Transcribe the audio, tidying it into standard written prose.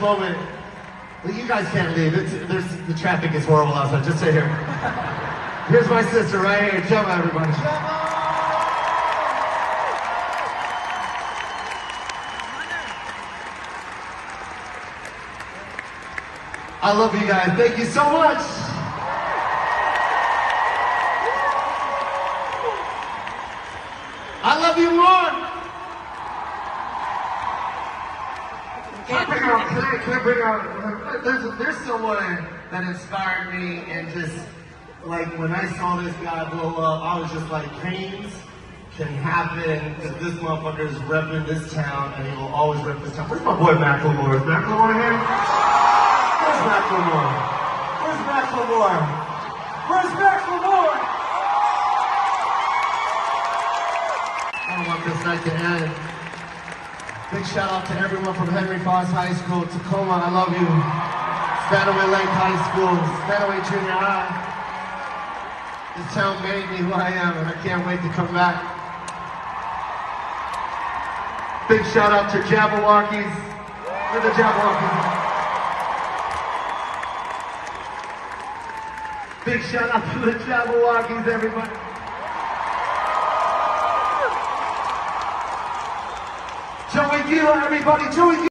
moment. Well, you guys can't leave. The traffic is horrible outside. Just stay here. Here's my sister right here. Gemma, everybody. I love you guys. Thank you so much. I love you more. Can I bring out, there's someone that inspired me, and just like when I saw this guy blow up, I was just like, dreams can happen, because this motherfucker is repping this town, and he will always rep this town. Where's my boy Macklemore? Is Macklemore here? Where's Macklemore? Where's Macklemore? Where's Macklemore? I don't want this night to end. Big shout out to everyone from Henry Foss High School, Tacoma, I love you. Spanaway Lake High School, Spanaway Junior High. This town made me who I am, and I can't wait to come back. Big shout out to Jabberwockies. Where the Jabberwockies? Big shout out to the Jabberwockies, everybody. Joey Gila, everybody, Joey Gila.